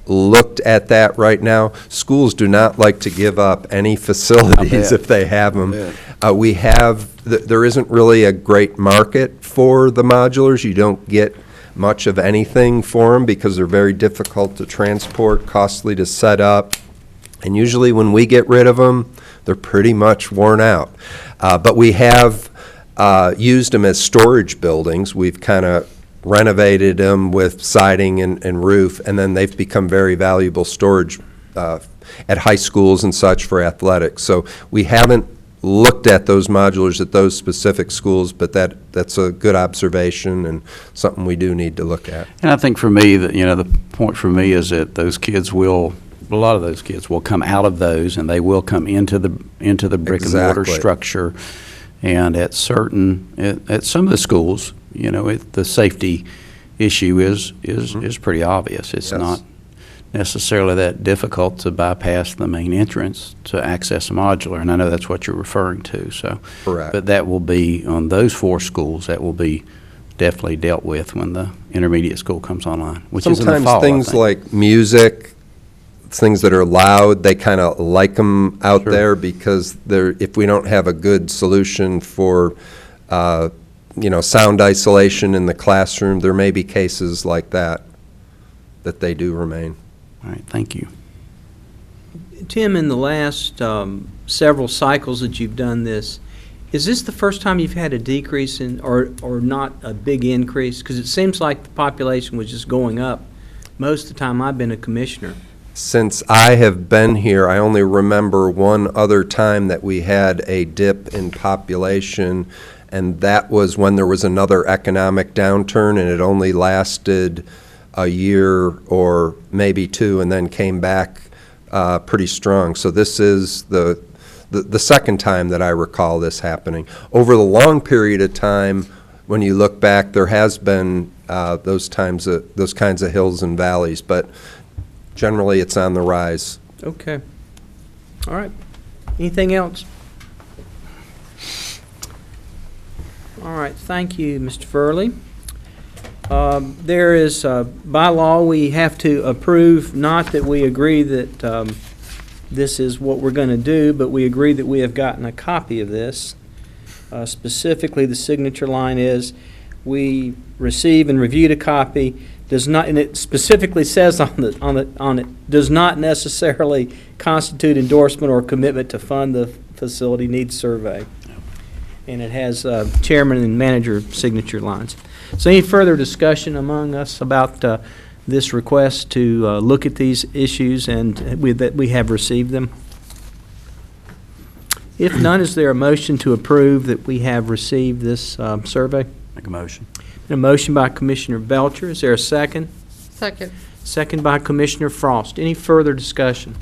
looked at that right now, schools do not like to give up any facilities if they have them. There isn't really a great market for the modulars. You don't get much of anything for them because they're very difficult to transport, costly to set up. And usually when we get rid of them, they're pretty much worn out. But we have used them as storage buildings. We've kind of renovated them with siding and roof, and then they've become very valuable storage at high schools and such for athletics. So we haven't looked at those modulars at those specific schools, but that's a good observation and something we do need to look at. And I think for me, that the point for me is that those kids a lot of those kids will come out of those, and they will come into the brick and mortar structure. And at some of the schools, the safety issue is pretty obvious. It's not necessarily that difficult to bypass the main entrance to access a modular, and I know that's what you're referring to. So, correct. But that will be on those 4 schools. That will be definitely dealt with when the intermediate school comes online, which is in the fall. Sometimes things like music, things that are loud, they kind of like them out there because if we don't have a good solution for sound isolation in the classroom, there may be cases like that they do remain. All right, thank you. Tim, in the last several cycles that you've done this, is this the first time you've had a decrease or not a big increase? Because it seems like the population was just going up most of the time I've been a commissioner. Since I have been here, I only remember one other time that we had a dip in population, and that was when there was another economic downturn, and it only lasted a year or maybe 2 and then came back pretty strong. So this is the second time that I recall this happening. Over the long period of time, when you look back, there has been those kinds of hills and valleys, but generally it's on the rise. Okay. All right. Anything else? All right. Thank you, Mr. Furley. There is, by law, we have to approve, not that we agree that this is what we're going to do, but we agree that we have gotten a copy of this. Specifically, the signature line is, we receive and reviewed a copy, does not, and it specifically says on it, does not necessarily constitute endorsement or commitment to fund the facility needs survey. And it has chairman and manager signature lines. So any further discussion among us about this request to look at these issues and that we have received them? If none, is there a motion to approve that we have received this survey? Make a motion. A motion by Commissioner Belcher. Is there a second? Second. Second by Commissioner Frost. Any further discussion?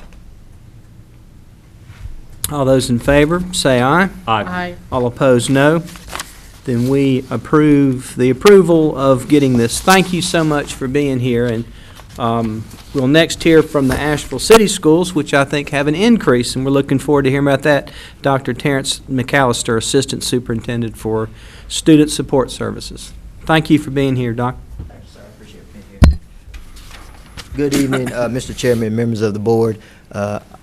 All those in favor, say aye. Aye. All opposed, no. Then we approve the approval of getting this. Thank you so much for being here. And we'll next hear from the Asheville City Schools, which I think have an increase, and we're looking forward to hearing about that. Dr. Terrence McAllister, Assistant Superintendent for Student Support Services. Thank you for being here, Doc. Thank you, sir. I appreciate being here. Good evening, Mr. Chairman, members of the board.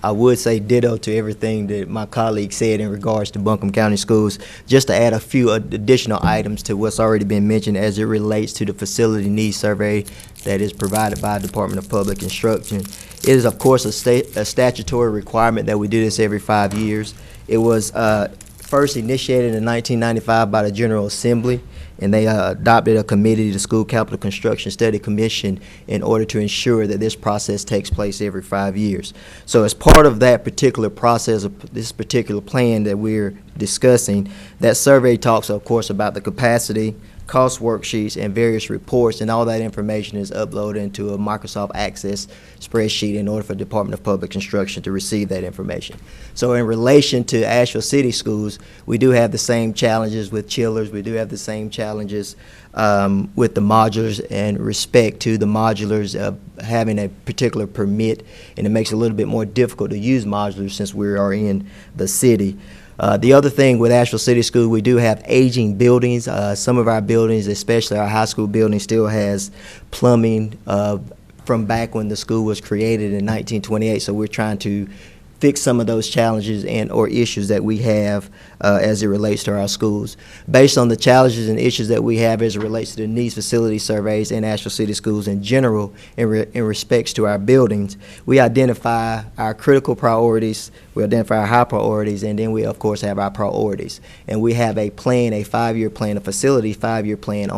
I would say ditto to everything that my colleague said in regards to Buncombe County Schools, just to add a few additional items to what's already been mentioned as it relates to the facility needs survey that is provided by the Department of Public Instruction. It is, of course, a statutory requirement that we do this every 5 years. It was first initiated in 1995 by the General Assembly, and they adopted a committee, the School Capital Construction Study Commission, in order to ensure that this process takes place every 5 years. So as part of that particular process, of this particular plan that we're discussing, that survey talks, of course, about the capacity, cost worksheets, and various reports, and all that information is uploaded into a Microsoft Access spreadsheet in order for the Department of Public Instruction to receive that information. So in relation to Asheville City Schools, we do have the same challenges with chillers. We do have the same challenges with the modulars, and respect to the modulars having a particular permit, and it makes it a little bit more difficult to use modulars since we are in the city. The other thing with Asheville City School, we do have aging buildings. Some of our buildings, especially our high school building, still has plumbing from back when the school was created in 1928. So we're trying to fix some of those challenges and or issues that we have as it relates to our schools. Based on the challenges and issues that we have as it relates to the needs facility surveys in Asheville City Schools in general, in respects to our buildings, we identify our critical priorities, we identify our high priorities, and then we of course have our priorities. And we have a plan, a 5-year plan, a facility 5-year plan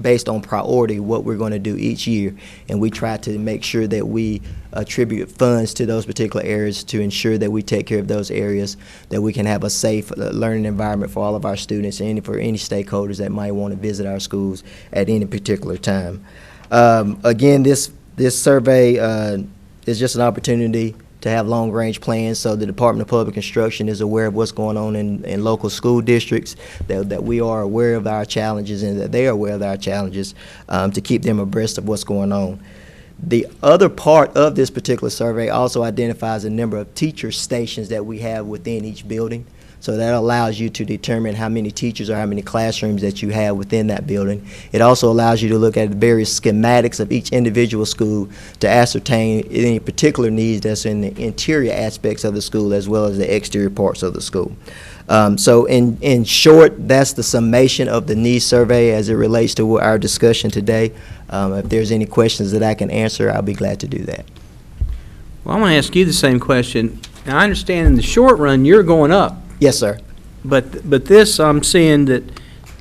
based on priority, what we're going to do each year, and we try to make sure that we attribute funds to those particular areas to ensure that we take care of those areas, that we can have a safe learning environment for all of our students and for any stakeholders that might want to visit our schools at any particular time. Again, this survey is just an opportunity to have long-range plans, so the Department of Public Instruction is aware of what's going on in local school districts, that we are aware of our challenges and that they are aware of our challenges, to keep them abreast of what's going on. The other part of this particular survey also identifies a number of teacher stations that we have within each building. So that allows you to determine how many teachers or how many classrooms that you have within that building. It also allows you to look at the various schematics of each individual school to ascertain any particular needs that's in the interior aspects of the school as well as the exterior parts of the school. So in short, that's the summation of the needs survey as it relates to our discussion today. If there's any questions that I can answer, I'll be glad to do that. Well, I want to ask you the same question. Now, I understand in the short run, you're going up. Yes, sir. But this, I'm seeing that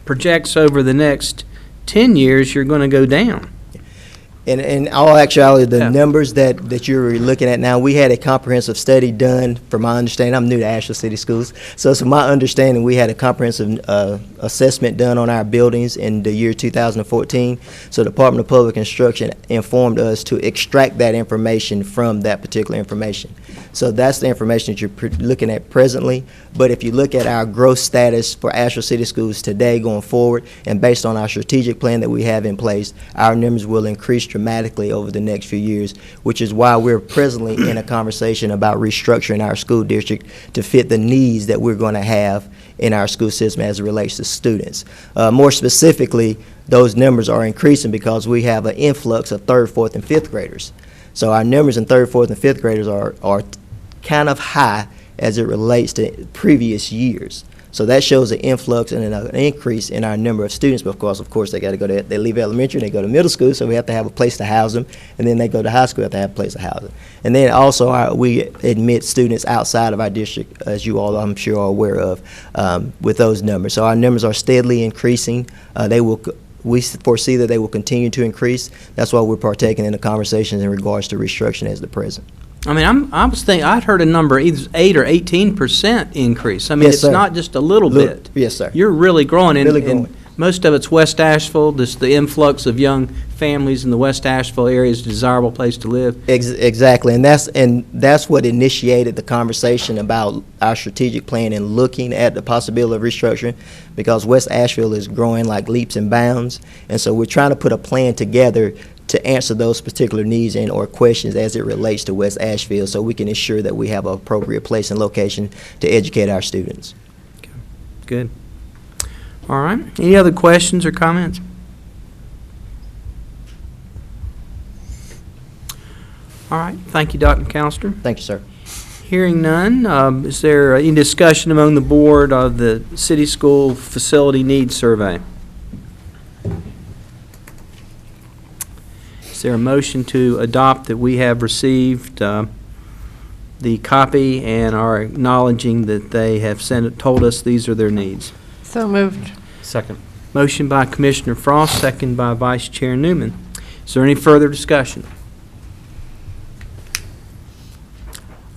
projects over the next 10 years, you're going to go down. In all actuality, the numbers that you're looking at now, we had a comprehensive study done, from my understanding. I'm new to Asheville City Schools, so from my understanding, we had a comprehensive assessment done on our buildings in the year 2014. So the Department of Public Instruction informed us to extract that information from that particular information. So that's the information that you're looking at presently. But if you look at our growth status for Asheville City Schools today going forward, and based on our strategic plan that we have in place, our numbers will increase dramatically over the next few years, which is why we're presently in a conversation about restructuring our school district to fit the needs that we're going to have in our school system as it relates to students. More specifically, those numbers are increasing because we have an influx of 3rd, 4th, and 5th graders. So our numbers in 3rd, 4th, and 5th graders are kind of high as it relates to previous years. So that shows an influx and an increase in our number of students. But of course, they got to go to, they leave elementary, they go to middle school, so we have to have a place to house them. And then they go to high school, we have to have a place to house them. And then also we admit students outside of our district, as you all, I'm sure, are aware of, with those numbers. So our numbers are steadily increasing. We foresee that they will continue to increase. That's why we're partaking in the conversations in regards to restructuring as the present. I mean, I was thinking, I'd heard a number, either 8 or 18% increase. I mean, Yes, it's sir. not just a little bit. Yes, sir. You're really growing. Really growing. Most of it's West Asheville, just the influx of young families in the West Asheville area is a desirable place to live. Exactly, and that's what initiated the conversation about our strategic plan and looking at the possibility of restructuring, because West Asheville is growing like leaps and bounds, and so we're trying to put a plan together to answer those particular needs and or questions as it relates to West Asheville, so we can ensure that we have an appropriate place and location to educate our students. Good. All right. Any other questions or comments? All right. Thank you, Dr. McAllister. Thank you, sir. Hearing none, is there any discussion among the board of the City School Facility Needs Survey? Is there a motion to adopt that we have received the copy and are acknowledging that they have told us these are their needs. So moved. Second. Motion by Commissioner Frost, second by Vice Chair Newman. Is there any further discussion?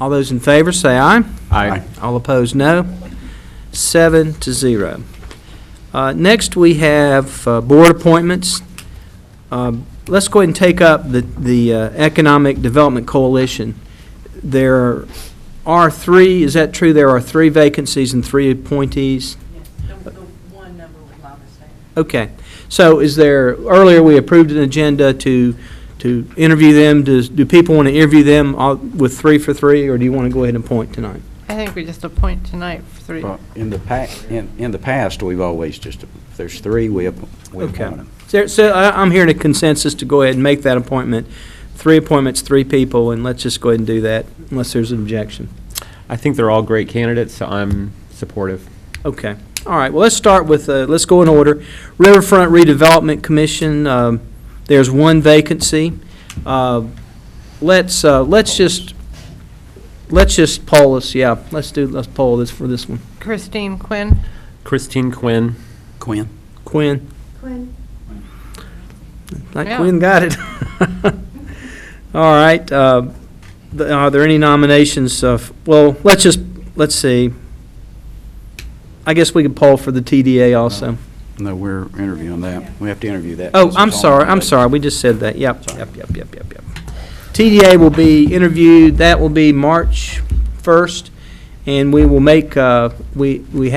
All those in favor say aye. Aye. All opposed, no. 7-0. Next, we have board appointments. Let's go ahead and take up the Economic Development Coalition. There are three, is that true? There are 3 vacancies and 3 appointees? Yes, the one number was my mistake. Okay. So is there, earlier we approved an agenda to interview them. Do people want to interview them with 3 for 3, or do you want to go ahead and appoint tonight? I think we just appoint tonight for 3. Well, in the past, we've always just, if there's 3, we appoint them. So I'm hearing a consensus to go ahead and make that appointment. 3 appointments, 3 people, and let's just go ahead and do that unless there's an objection. I think they're all great candidates, so I'm supportive. Okay. All right. Well, let's start with, let's go in order. Riverfront Redevelopment Commission, there's 1 vacancy. Let's just poll this. Yeah, let's poll this for this one. Christine Quinn. Christine Quinn. Quinn. Quinn. Quinn. Like Yeah. Quinn got it. All right. Are there any nominations? Well, let's see. I guess we could poll for the TDA also. No, we're interviewing that. We have to interview that. Oh, I'm sorry. We just said that. Yep. TDA will be interviewed. That will be March 1st, and we will make. We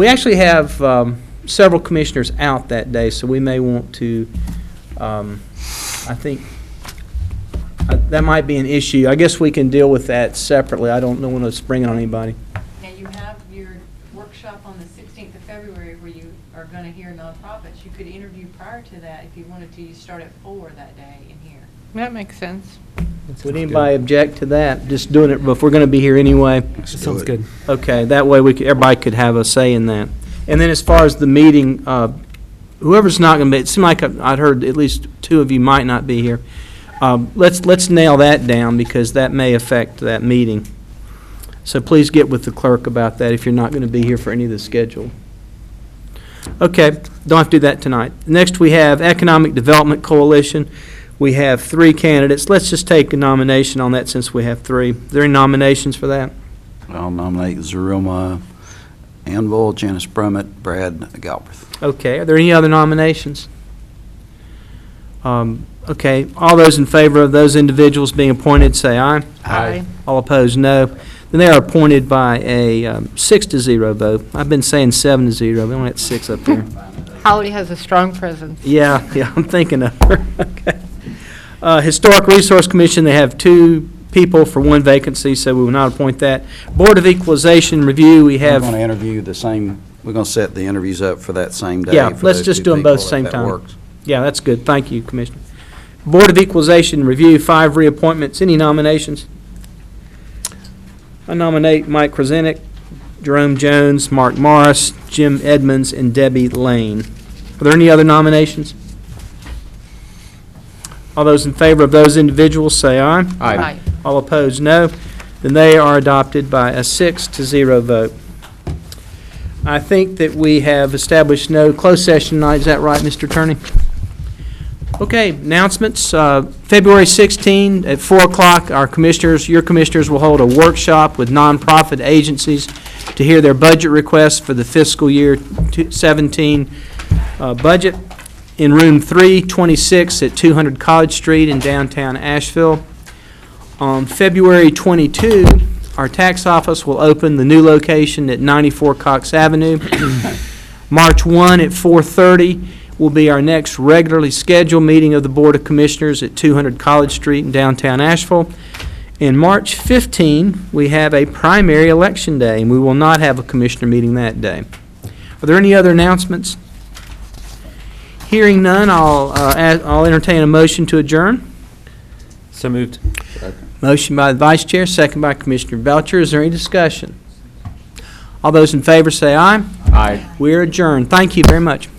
actually have several commissioners out that day, so we may want to. I think that might be an issue. I guess we can deal with that separately. I don't want to spring it on anybody. Now, you have your workshop on the 16th of February where you are going to hear nonprofits. You could interview prior to that if you wanted to. You start at 4 that day in here. That makes sense. Would anybody object to that? Just doing it, but if we're going to be here anyway. Sounds good. Okay, that way everybody could have a say in that. And then as far as the meeting, whoever's not going to be, it seemed like I'd heard at least 2 of you might not be here. Let's nail that down because that may affect that meeting. So please get with the clerk about that if you're not going to be here for any of the schedule. Okay, don't have to do that tonight. Next we have Economic Development Coalition. We have 3 candidates. Let's just take a nomination on that since we have 3. Are there any nominations for that? I'll nominate Zaruma Anvil, Janice Brummett, Brad Galbraith. Okay, are there any other nominations? Okay, all those in favor of those individuals being appointed, say aye. Aye. All opposed, no. Then they are appointed by a 6-0 vote. I've been saying 7-0. We only had 6 up there. Holly has a strong presence. Yeah, I'm thinking of her. Okay. Historic Resource Commission, they have 2 people for 1 vacancy, so we will not appoint that. Board of Equalization Review, we have. We're going to interview the same, we're going to set the interviews up for that same day. Yeah, for let's those just 2 do them both people, if same that time. works. Yeah, that's good. Thank you, Commissioner. Board of Equalization Review, 5 reappointments. Any nominations? I nominate Mike Krasenik, Jerome Jones, Mark Morris, Jim Edmonds, and Debbie Lane. Are there any other nominations? All those in favor of those individuals say aye. Aye. All opposed, no. Then they are adopted by a 6-0 vote. I think that we have established no closed session tonight. Is that right, Mr. Attorney? Okay, announcements. February 16 at 4 o'clock, your commissioners will hold a workshop with nonprofit agencies to hear their budget requests for the fiscal year 17 budget in room 326 at 200 College Street in downtown Asheville. On February 22, our tax office will open the new location at 94 Cox Avenue. March 1 at 4:30 will be our next regularly scheduled meeting of the Board of Commissioners at 200 College Street in downtown Asheville. And March 15, we have a primary election day, and we will not have a commissioner meeting that day. Are there any other announcements? Hearing none, I'll entertain a motion to adjourn. So moved. Motion by the Vice Chair, second by Commissioner Belcher. Is there any discussion? All those in favor say aye. Aye. We are adjourned. Thank you very much.